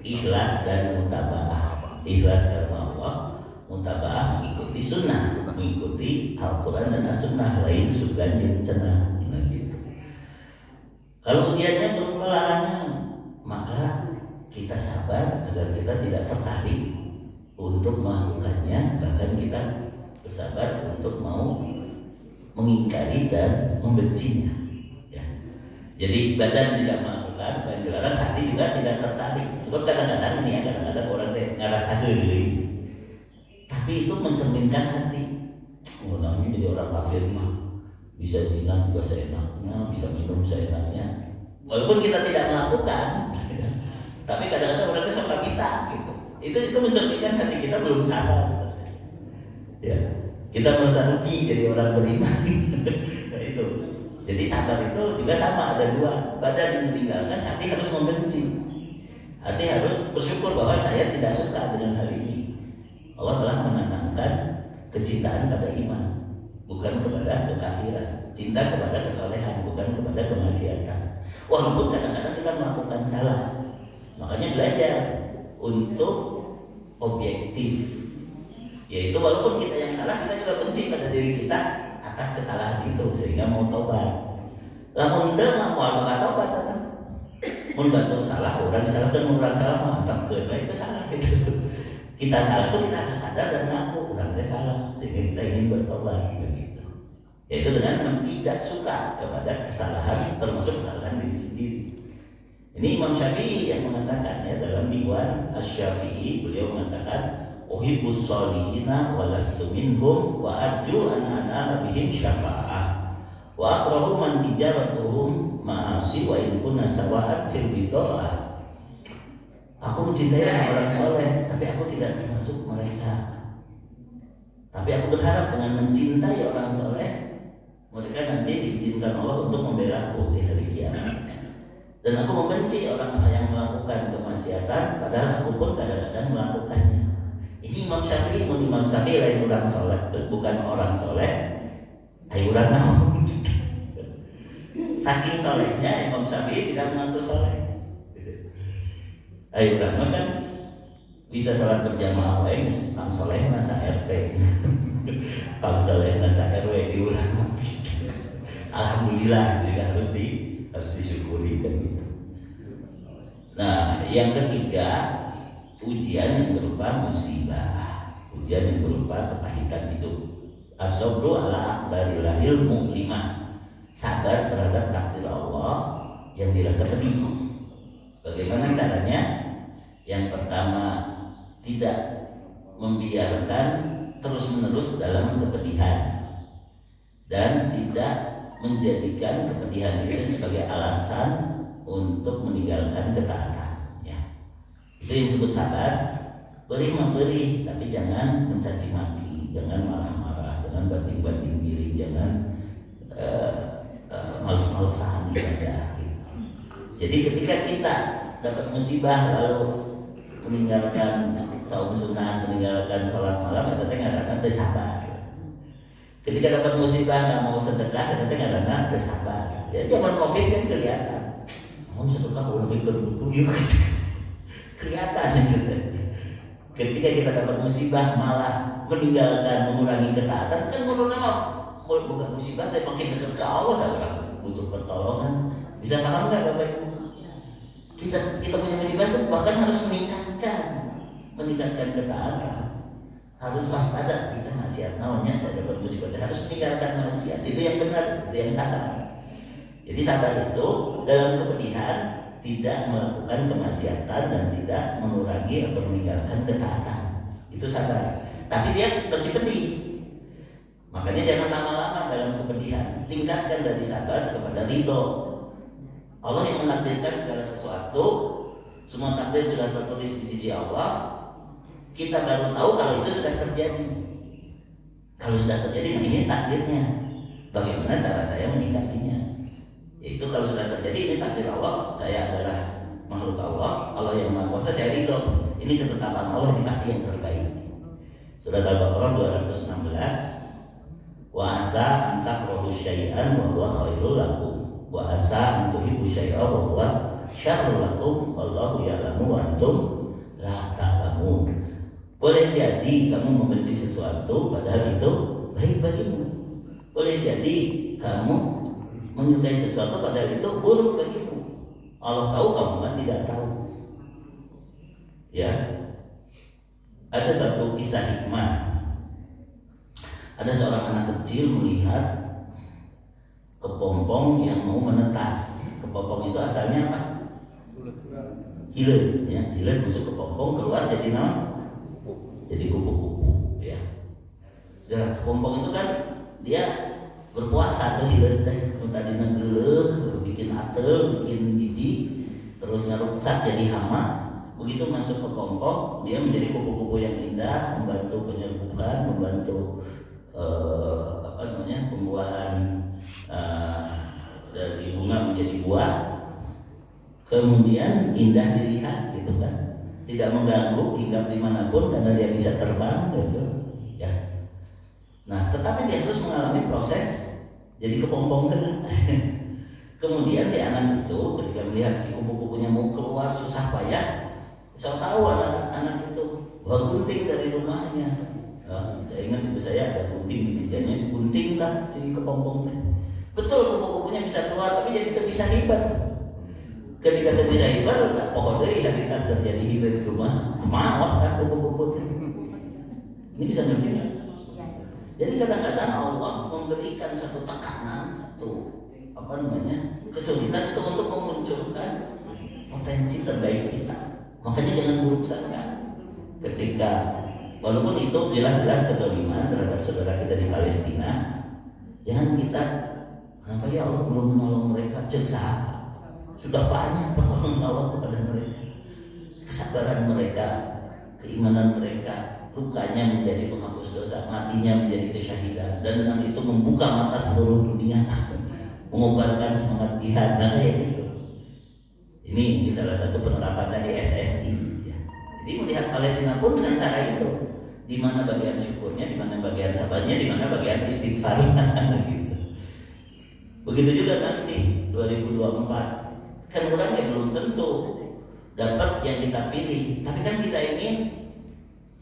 ikhlas dan mutabaah. Ikhlas karena Allah, mutabaah mengikuti sunnah, mengikuti Al-Quran dan As-Sunnah, lain sugan yang cenah. Nah, gitu. Kalau ujiannya berupa larangan, maka kita sabar agar kita tidak tertarik untuk melakukannya, bahkan kita bersabar untuk mau mengingkari dan membencinya. Ya. Jadi badan tidak melakukan, dan dilarang, hati juga tidak tertarik. Sebab kadang-kadang ini ya, kadang-kadang orang ngerasa geli, tapi itu mencerminkan hati. Oh, namanya jadi orang kafir mah bisa zina juga seenaknya, bisa minum seenaknya. Walaupun kita tidak melakukan, tapi kadang-kadang orang suka kita gitu. Itu mencerminkan hati kita belum sadar. Ya, kita merasa rugi jadi orang beriman. Nah, itu. Jadi sabar itu juga sama, ada dua. Badan meninggalkan, hati harus membenci. Hati harus bersyukur bahwa saya tidak suka dengan hal ini. Allah telah menanamkan kecintaan pada iman, bukan kepada kekafiran. Cinta kepada kesolehan, bukan kepada kemaksiatan. Walaupun kadang-kadang kita melakukan salah, makanya belajar untuk objektif. Yaitu walaupun kita yang salah, kita juga benci pada diri kita atas kesalahan itu sehingga mau tobat. Lamun teu mau tobat atau mun batur salah, orang disalahkan, orang salah mantap ke, itu salah gitu. Kita salah itu kita harus sadar dan ngaku orang teh salah sehingga kita ingin bertobat begitu. Yaitu dengan tidak suka kepada kesalahan, termasuk kesalahan diri sendiri. Ini Imam Syafi'i yang mengatakan ya, dalam Diwan Asy-Syafi'i, beliau mengatakan uhibbus sholihina wa lastu minhum wa arju an anala bihim syafa'ah wa akrahu man tijaratuhum ma'asi wa in kunna sawa'at fil bid'ah. Aku mencintai orang soleh, tapi aku tidak termasuk mereka. Tapi aku berharap dengan mencintai orang soleh, mereka nanti diizinkan Allah untuk membela aku di hari kiamat. Dan aku membenci orang yang melakukan kemaksiatan, padahal aku pun kadang-kadang melakukannya. Ini Imam Syafi'i, Imam Syafi'i lain orang soleh, bukan orang soleh, ayo orang naon. Saking solehnya Imam Syafi'i tidak mengaku soleh. Ayo orang kan bisa sholat berjamaah, Pang soleh nasa RT, Pang soleh nasa RW diulang. Alhamdulillah, juga harus disyukuri kan gitu. Nah, yang ketiga, ujian yang berupa musibah, ujian yang berupa kepahitan hidup. As-sabru ala akbarilahil mu'limah, sabar terhadap takdir Allah yang dirasa pedih. Bagaimana caranya? Yang pertama, tidak membiarkan terus-menerus dalam kepedihan dan tidak menjadikan kepedihan itu sebagai alasan untuk meninggalkan ketaatan. Ya. Itu yang disebut sabar. Beri memberi, tapi jangan mencaci maki, jangan marah-marah, jangan banting-banting diri, jangan males-malesan ibadah. Gitu. Jadi ketika kita dapat musibah lalu meninggalkan saum sunnah, meninggalkan sholat malam, itu nggak ada sabar. Ketika dapat musibah nggak mau sedekah, itu nggak ada sabar. Ya zaman COVID kan kelihatan, mau sedekah lebih berbutuh yuk, kelihatan gitu. Ketika kita dapat musibah malah meninggalkan, mengurangi ketaatan, kan menurutnya bukan musibah tapi makin dekat ke Allah, dan orang butuh pertolongan. Bisa paham nggak Bapak Ibu? Kita punya musibah itu bahkan harus meningkatkan ketaatan. Harus waspada, kita maksiat naonnya saya dapat musibah, harus meninggalkan maksiat. Itu yang benar, itu yang sabar. Jadi sabar itu dalam kepedihan tidak melakukan kemaksiatan dan tidak mengurangi atau meninggalkan ketaatan. Itu sabar. Tapi dia masih pedih. Makanya jangan lama-lama dalam kepedihan. Tingkatkan dari sabar kepada ridho. Allah yang menakdirkan segala sesuatu, semua takdir sudah tertulis di sisi Allah. Kita baru tahu kalau itu sudah terjadi. Kalau sudah terjadi, ini takdirnya. Bagaimana cara saya menyikapinya? Yaitu kalau sudah terjadi, ini takdir Allah. Saya adalah makhluk Allah, Allah yang Maha Kuasa, saya ridho. Ini ketetapan Allah, ini pasti yang terbaik. Surat Al-Baqarah 216 Wa asa an takrahu syai'an wa huwa khairul lakum. Wa asa an tuhibbu syai'an wa huwa syarrul lakum. Wallahu ya'lamu wa antum la ta'lamun. Boleh jadi kamu membenci sesuatu padahal itu baik bagimu. Boleh jadi kamu menyukai sesuatu padahal itu buruk bagimu. Allah tahu, kamu kan tidak tahu. Ya. Ada satu kisah hikmah. Ada seorang anak kecil melihat kepompong yang mau menetas. Kepompong itu asalnya apa? Hilet, ya. Hilet masuk ke kepompong, keluar jadi nama, jadi kupu-kupu, ya. Nah, kepompong itu kan dia berpuasa tuh hilet teh. Tadi ngegelek, bikin atel, bikin jijik, terus ngerusak jadi hama. Begitu masuk ke kepompong, dia menjadi kupu-kupu yang indah, membantu penyerbukan, membantu pembuahan dari bunga menjadi buah, kemudian indah dilihat gitu kan, tidak mengganggu hinggap dimanapun karena dia bisa terbang gitu ya. Nah tetapi dia harus mengalami proses jadi kepompong kan. Kemudian si anak itu ketika melihat si kupu-kupunya mau keluar susah payah, saya tahu anak itu bawa gunting dari rumahnya. Saya ingat ibu saya ada gunting di mejanya, gunting kan si kepompong. Betul kupu-kupunya bisa keluar, tapi jadi tidak bisa hibat. Ketika tidak bisa hibat, tak pohon deh ya kita jadi hibat ke mawar kan kupu-kupu. Ini bisa ngerti nggak? Jadi kadang-kadang Allah memberikan satu tekanan, satu kesulitan itu untuk memunculkan potensi terbaik kita. Makanya jangan buruk sangka ketika walaupun itu jelas-jelas kedoliman terhadap saudara kita di Palestina, jangan kita kenapa ya Allah belum menolong mereka? Ceksa sudah banyak pertolongan Allah kepada mereka, kesabaran mereka, keimanan mereka, lukanya menjadi penghapus dosa, matinya menjadi kesyahidan, dan dengan itu membuka mata seluruh dunia, mengobarkan semangat jihad dan kayak gitu. Ini salah satu penerapannya di SSI. Jadi melihat Palestina pun dengan cara itu. Di mana bagian syukurnya, di mana bagian sabarnya, di mana bagian istighfarnya gitu. Begitu juga nanti 2024. Kan orangnya belum tentu dapat yang kita pilih, tapi kan kita ingin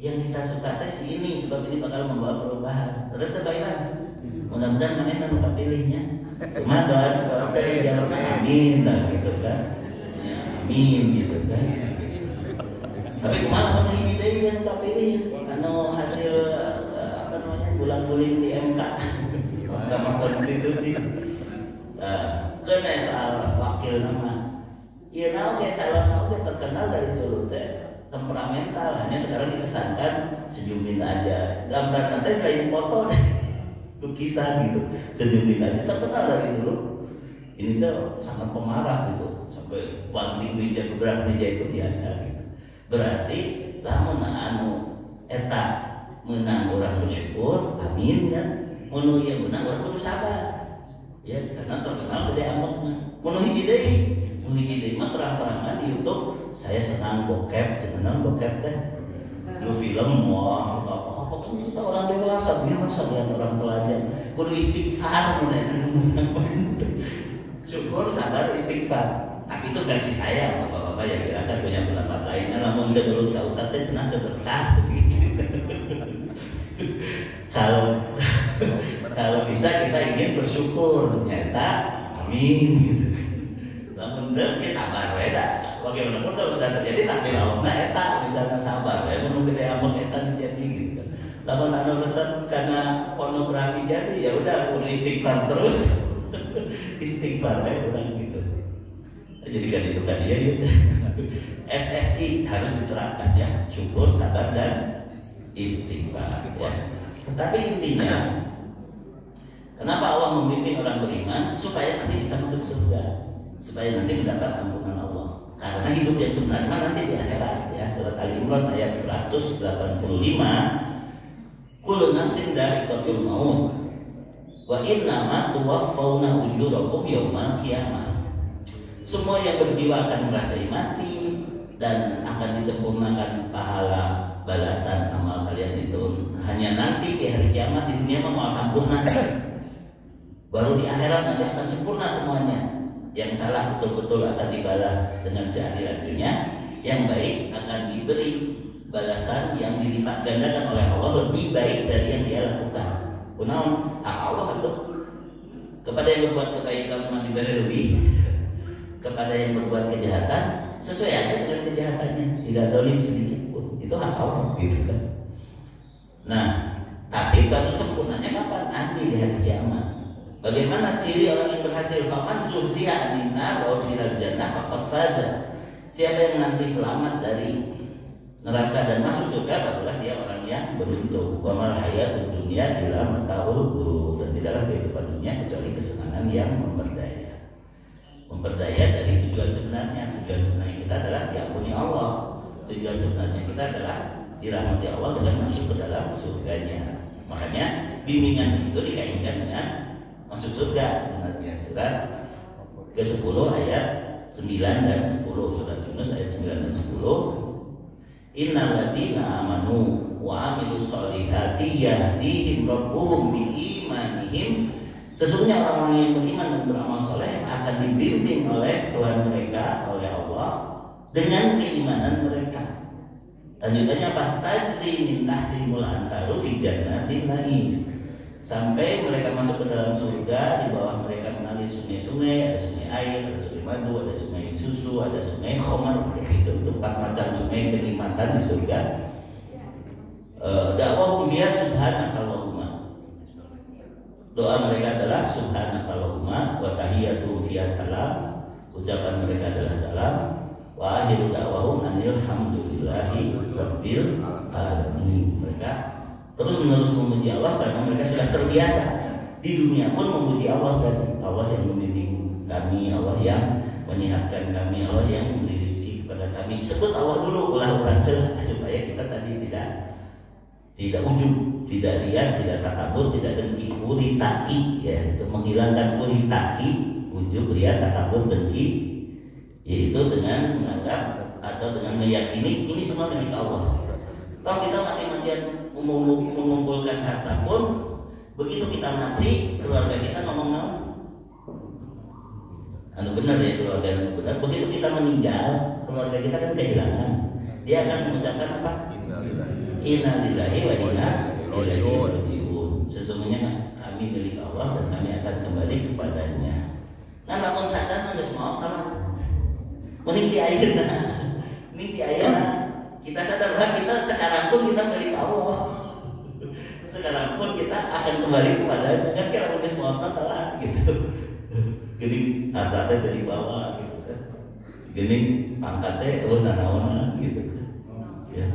yang kita suka tes ini sebab ini bakal membawa perubahan. Terus terbaikan. Mudah-mudahan mana yang kita pilihnya. Cuma doa jangan amin lah gitu kan. Ya, amin gitu kan. Tapi kemana mau ini deh yang kita pilih? Karena hasil bulan-bulan di MK, Mahkamah Konstitusi. Kena soal wakil nama. Iya, kayak calon kayak terkenal dari dulu teh temperamental, hanya sekarang dikesankan senyumin aja. Gambar nanti lain foto deh, lukisan gitu, senyumin aja. Terkenal dari dulu. Ini tuh sangat pemarah gitu, sampai banting meja, beberapa meja itu biasa gitu. Berarti lamun anu eta menang orang bersyukur, amin kan. Mun ieu menang orang kudu sabar. Ya, karena terkenal gede amatna. Mun hiji deui mah terang-terangan di YouTube, saya senang bokep teh. Lu film wah apa pokoknya kita orang dewasa biasa lihat orang pelajar. Kudu istighfar mun eta. Syukur, sabar, istighfar. Tapi itu versi saya, Bapak-bapak ya silakan punya pendapat lainnya. Namun menurut Kak Ustadz teh cenah teu berkah segitu. Kalau bisa kita ingin bersyukur, ternyata amin gitu. Namun teu sabar we da. Bagaimanapun kalau sudah terjadi takdir Allah eta misalnya sabar we mun gede amun eta jadi gitu. Lamun anu resep karena pornografi jadi ya udah kudu istighfar terus. Istighfar we urang gitu. Jadi kan itu kan dia gitu. SSI harus diterapkan ya, syukur, sabar dan istighfar ya. Tetapi intinya kenapa Allah membimbing orang beriman supaya nanti bisa masuk surga, supaya nanti mendapat ampunan Allah. Karena hidup yang sebenarnya nanti di akhirat ya. Surat Al-Imran ayat 185, kullu nafsin dha'iqatul maut wa innama tuwaffawna ujurakum yaumal qiyamah. Semua yang berjiwa akan merasai mati dan akan disempurnakan pahala balasan amal kalian itu hanya nanti di hari kiamat. Di dunia mau sempurna, baru di akhirat nanti akan sempurna semuanya. Yang salah betul-betul akan dibalas dengan seadil-adilnya, yang baik akan diberi balasan yang dilipat gandakan oleh Allah lebih baik dari yang dia lakukan. Kunaon hak Allah itu kepada yang berbuat kebaikan diberi lebih, kepada yang berbuat kejahatan sesuai aja dengan kejahatannya, tidak dolim sedikit pun. Itu hak Allah gitu kan. Nah, tapi baru sempurnanya kapan? Nanti di hari kiamat. Bagaimana ciri orang yang berhasil? Faman zuhziha 'anil nar wa udkhilal jannah faqad faza. Siapa yang nanti selamat dari neraka dan masuk surga, barulah dia orang yang beruntung. Wa mal hayatud dunya illa mata'ul ghurur. Dan tidaklah kehidupan dunia kecuali kesenangan yang memperdaya. Memperdaya dari tujuan sebenarnya. Tujuan sebenarnya kita adalah diampuni Allah. Tujuan sebenarnya kita adalah dirahmati Allah dengan masuk ke dalam surganya. Makanya bimbingan itu dikaitkan dengan masuk surga sebenarnya. Surat ke-10 ayat 9 dan 10, surat Yunus ayat 9 dan 10. Innal ladzina amanu wa amilus solihati yahdihim rabbuhum biimanihim. Sesungguhnya orang-orang yang beriman dan beramal soleh akan dibimbing oleh Tuhan mereka, oleh Allah, dengan keimanan mereka. Lanjutannya apa? Tajri min tahtihimul anharu fi jannatin na'im. Sampai mereka masuk ke dalam surga, di bawah mereka mengalir sungai-sungai, ada sungai air, ada sungai madu, ada sungai susu, ada sungai khamar. Itu 4 macam sungai kenikmatan di surga. Dakwahum fiha subhanakallahumma. Doa mereka adalah subhanakallahumma wa tahiyyatuhum fiha salam. Ucapan mereka adalah salam. Wa akhiru da'wahum alhamdulillahi rabbil alamin. Mereka terus-menerus memuji Allah karena mereka sudah terbiasa di dunia pun memuji Allah, dan Allah yang membimbing kami, Allah yang menyehatkan kami, Allah yang memberi rezeki kepada kami. Sebut Allah dulu ulah-ulah supaya kita tadi tidak ujub, tidak riya, tidak takabur, tidak dengki, uri taki, ya, itu menghilangkan uri taki, ujub, riya, takabur, dengki, yaitu dengan menganggap atau dengan meyakini ini semua milik Allah. Kalau kita mati-matian mengumpulkan harta pun, begitu kita mati, keluarga kita ngomong anu benar ya, keluarga anu benar. Begitu kita meninggal, keluarga kita kan kehilangan. Dia akan mengucapkan apa? Innalillahi wa inna ilaihi raji'un. Sesungguhnya kami milik Allah dan kami akan kembali kepadanya. Nah, namun sadar geus maot tah. Mending di ayeuna. Mending di ayeuna. Kita sadar bahwa kita sekarang pun kita milik Allah. Sekarang pun kita akan kembali kepadanya. Kan kira geus maot tah gitu. Gini harta dari bawah gitu kan. Gini pangkatnya nanaona gitu kan. Ya.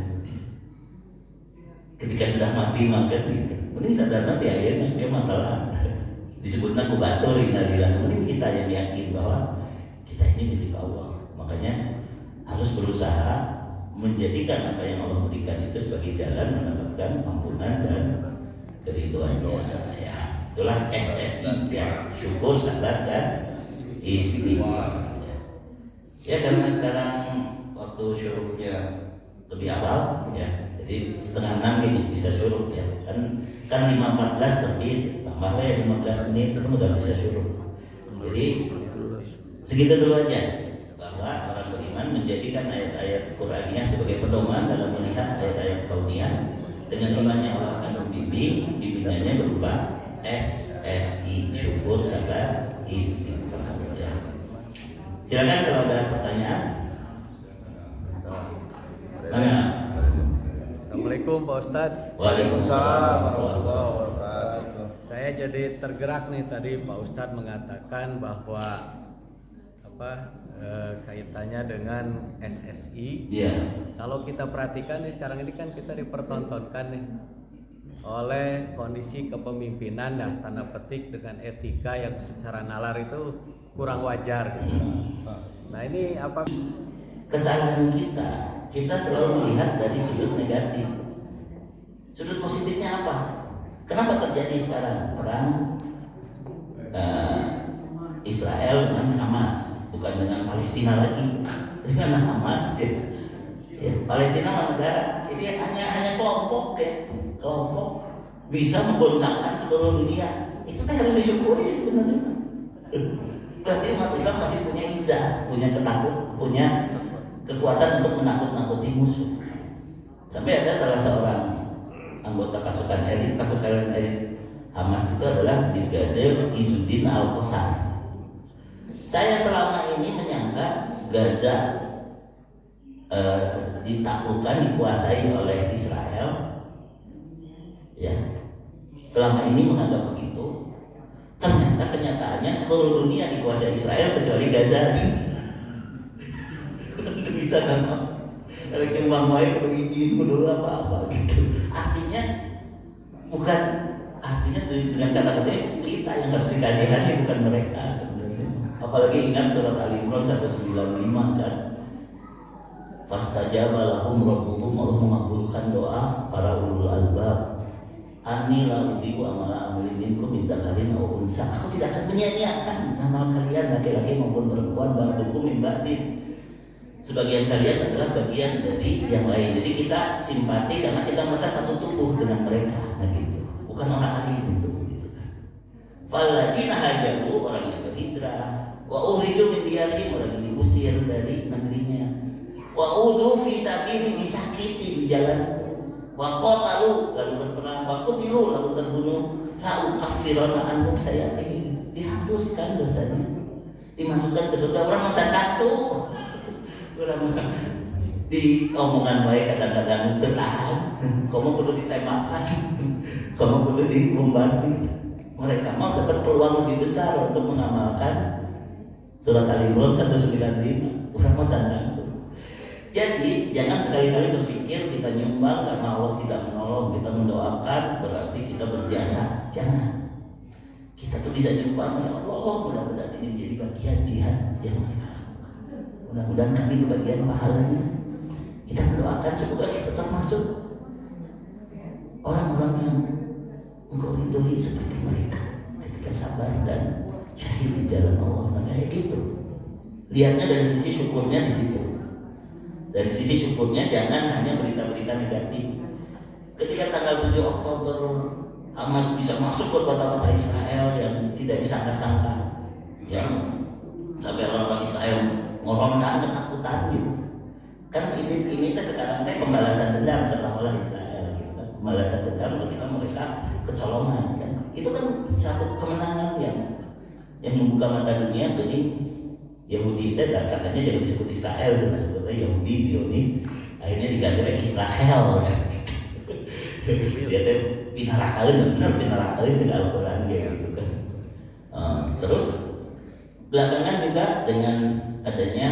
Ketika sudah mati maka gitu. Mending sadar nanti ayeuna ke masalah. Disebutna ku batur innalillahi. Mending kita yang yakin bahwa kita ini milik Allah. Makanya harus berusaha menjadikan apa yang Allah berikan itu sebagai jalan mendapatkan ampunan dan keridhoannya. Ya, itulah SSI ya, syukur, sabar dan istighfar. Ya, karena sekarang waktu syuruknya lebih awal ya, jadi 5:30 ini bisa syuruk ya. Kan 5:14 terbit, tambah ya 15 menit itu udah bisa syuruk. Jadi segitu dulu aja. Bahwa orang beriman menjadikan ayat-ayat Qur'aniyah sebagai pedoman dalam melihat ayat-ayat kauniyah. Dengan imannya Allah akan membimbing, bimbingannya berupa SSI, syukur, sabar, istighfar. Ya. Silakan kalau ada pertanyaan. Mana? Assalamualaikum Pak Ustadz. Waalaikumsalam. Saya jadi tergerak nih tadi Pak Ustadz mengatakan bahwa kaitannya dengan SSI. Iya. Kalau kita perhatikan nih sekarang ini kan kita dipertontonkan nih oleh kondisi kepemimpinan dah tanda petik dengan etika yang secara nalar itu kurang wajar. Nah ini apa? Kesalahan kita selalu melihat dari sudut negatif. Sudut positifnya apa? Kenapa terjadi sekarang perang Israel dengan Hamas? Bukan dengan Palestina lagi, dengan Hamas ya. Ya, Palestina mah negara, ini hanya kelompok ya, kelompok bisa menggoncangkan seluruh dunia. Itu kan harus disyukuri sebenarnya. Berarti umat Islam masih punya izah, punya kekuatan untuk menakut-nakuti musuh. Sampai ada salah seorang anggota pasukan elit Hamas itu adalah Brigadir Izzuddin Al-Qassam. Saya selama ini menyangka Gaza ditaklukkan, dikuasai oleh Israel. Ya, selama ini menganggap begitu. Ternyata kenyataannya seluruh dunia dikuasai Israel kecuali Gaza. Itu bisa kan? Kalau kembang wae kudu izin kudu apa gitu. Artinya dengan kata-kata kita yang harus dikasihani, bukan mereka sebenarnya. Apalagi ingat surat Al-Imran 195 kan. Fastajaba lahum rabbuhum, Allah mengabulkan doa para ulul albab. Ani la udiku amala amilin minkum min dzakarin aw unsa. Aku tidak akan menyia-nyiakan amal kalian laki-laki maupun perempuan, ba'dukum min ba'din. Sebagian kalian adalah bagian dari yang lain. Jadi kita simpati karena kita merasa satu tubuh dengan mereka, nah gitu. Bukan orang lain itu, gitu kan. Falladzina hajaru, orang yang berhijrah, wa ukhriju min diyarihim, orang yang diusir dari negerinya, wa udu fi sabili, disakiti di jalan, wa qatalu, lalu berperang, wa qutilu, lalu terbunuh, la ukaffiranna anhum sayyi'atihim, dihapuskan dosanya, dimasukkan ke surga. Orang macam taktu. Orang di omongan mereka kadang-kadang tertahan, kamu perlu ditembakkan, kamu perlu dibombardir. Mereka mau dapat peluang lebih besar untuk mengamalkan surat Al-Imran 195. Orang macam itu. Jadi jangan sekali-kali berpikir kita nyumbang karena Allah tidak menolong, kita mendoakan berarti kita berjasa. Jangan. Kita tuh bisa nyumbang, ya Allah, mudah-mudahan ini jadi bagian jihad yang mereka. Mudah-mudahan kami kebagian pahalanya. Kita mendoakan semoga kita termasuk orang-orang yang engkau ridhoi seperti mereka ketika sabar dan syahid di jalan Allah. Nah, kayak gitu. Lihatnya dari sisi syukurnya di situ. Dari sisi syukurnya jangan hanya berita-berita negatif. Ketika tanggal 7 Oktober Hamas bisa masuk ke kota-kota Israel yang tidak disangka-sangka, ya, sampai orang-orang Israel ngorongkan ketakutan gitu. Kan ini sekarang pembalasan dendam seolah-olah Israel gitu kan. Pembalasan dendam ketika mereka kecolongan kan. Itu kan satu kemenangan yang membuka mata dunia. Jadi Yahudi itu katanya jangan disebut Israel, cuma sebutnya Yahudi, Zionis. Akhirnya diganti oleh Israel. Dia tuh pinarakalin, benar pinarakalin tidak Al-Quran gitu kan. Terus belakangan juga dengan adanya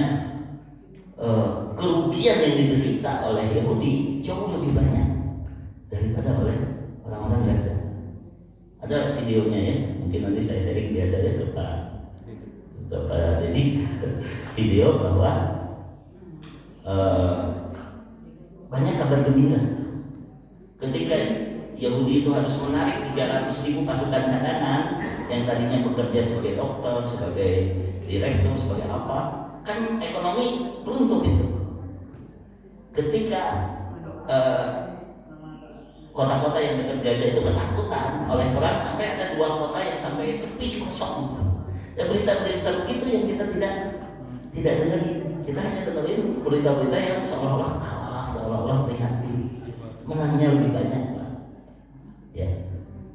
kerugian yang diderita oleh Yahudi jauh lebih banyak daripada oleh orang-orang Gaza. Ada videonya ya, mungkin nanti saya sharing biasanya ke Pak Dedi, video bahwa banyak kabar gembira ketika Yahudi itu harus menarik 300.000 pasukan cadangan yang tadinya bekerja sebagai dokter, sebagai direktur, sebagai apa, kan ekonomi runtuh itu. Ketika kota-kota yang dekat Gaza itu ketakutan oleh perang, sampai ada 2 kota yang sampai sepi kosong. Ya, berita-berita begitu yang kita tidak dengerin. Kita hanya dengerin berita-berita yang seolah-olah kalah, seolah-olah prihatin. Menangnya lebih banyak, Pak. Ya.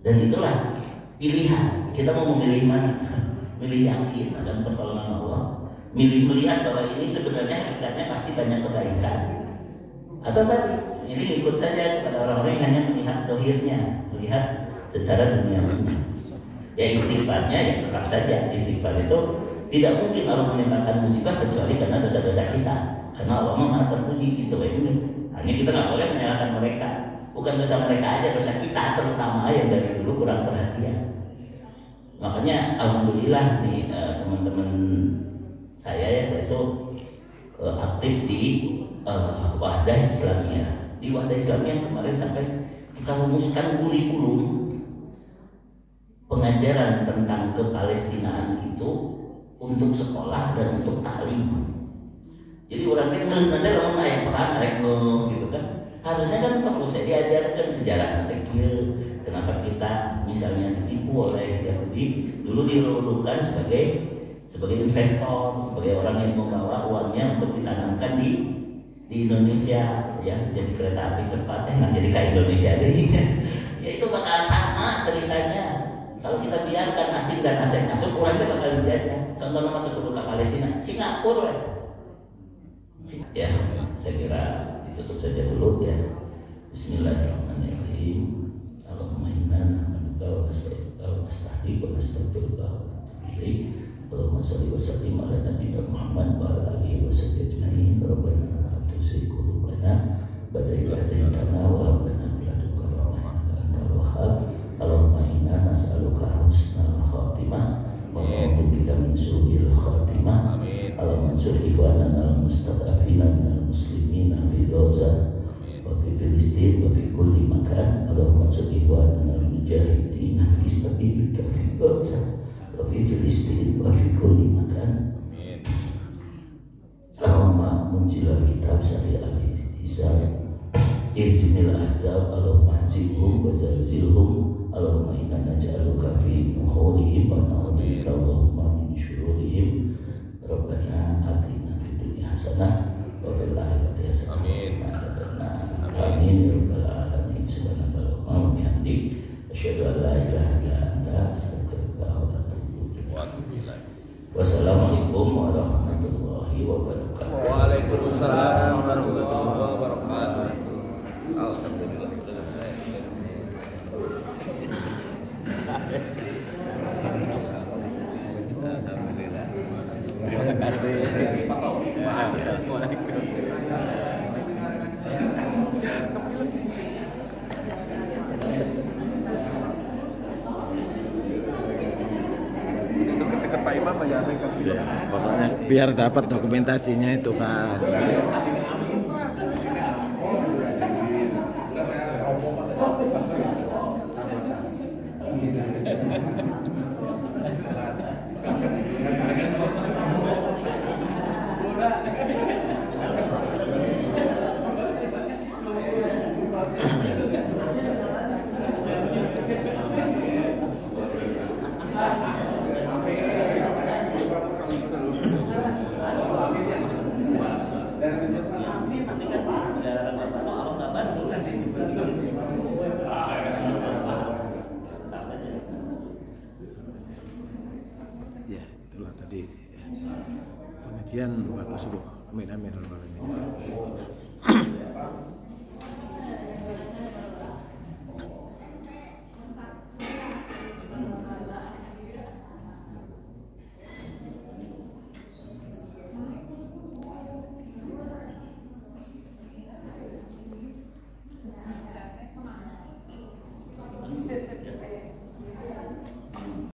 Dan itulah pilihan. Kita mau memilih mana? Milih yakin dan pertolongan Allah. Milih melihat bahwa ini sebenarnya hakikatnya pasti banyak kebaikan. Atau tadi ini ikut saja kepada orang-orang yang hanya melihat dohirnya, melihat secara duniawi. Ya istighfarnya ya tetap saja. Istighfar itu tidak mungkin Allah menimpakan musibah kecuali karena dosa-dosa kita. Karena Allah Maha terpuji gitu ini. Hanya kita nggak boleh menyalahkan mereka. Bukan dosa mereka aja, dosa kita terutama yang dari dulu kurang perhatian. Makanya alhamdulillah nih teman-teman saya itu aktif di Wahdah Islamiyah. Di Wahdah Islamiyah kemarin sampai kita rumuskan kurikulum pengajaran tentang kepalestinaan itu untuk sekolah dan untuk taklim. Jadi orang kan nanti lamun aya peran rek gitu kan. Harusnya kan perlu saya diajarkan sejarah kecil kenapa kita misalnya ditipu oleh Yahudi, dulu dilulukan sebagai investor, sebagai orang yang membawa uangnya untuk ditanamkan di Indonesia, ya, jadi kereta api cepat, jadi kayak Indonesia deh, ya itu bakal sama ceritanya. Kalau kita biarkan asing dan asing masuk, orangnya bakal dijajah. Contoh nama penduduk Palestina, Singapura. Ya, saya kira ditutup saja dulu ya. Bismillahirrahmanirrahim. Allahumma inna nahmaduka wa nasta'inuka wa nasta'hinuka wa nastaghfiruka wa natubu ilaik. Allahumma shalli wa sallim ala nabiyyina Muhammad wa ala alihi wa sahbihi ajma'in. Rabbana la tuzigh qulubana ba'da idh hadaytana wa hab lana min ladunka rahmatan innaka antal wahhab. Allahumma inna nas'aluka husnal khatimah wa na'udzu bika min su'il khatimah. Allahumma ansur ikhwanana al-mustad'afina minal muslimina fi Gaza wa fi Filistin wa fi kulli makan. Allahumma ansur ikhwanana al-mujahidina fi sabilika fi Gaza wa fi Filistin wa fi kulli makan. Allahumma munzilal kitab syari'al hisab izmil ahzab. Allahumma hazibhum wa zalzilhum. Allahumma inna naj'aluka fi nuhurihim wa na'udzubika Allahumma min syururihim. Rabbana atina fid dunya hasanah wa fil akhirati hasanah wa qina adzabannar. Amin ya rabbal alamin. Subhanallahumma wa bihamdik asyhadu an la ilaha illa anta astaghfiruka wa atubu ilaik. Wassalamualaikum warahmatullahi wabarakatuh. Waalaikumsalam warahmatullahi wabarakatuh. Alhamdulillah. Terima kasih. Assalamualaikum. Itu ketika Pak Imam menyampaikan Ya, pokoknya biar dapat dokumentasinya itu kan. Ya, itulah tadi ya, pengajian waktu subuh. Amin amin ya rabbal alamin.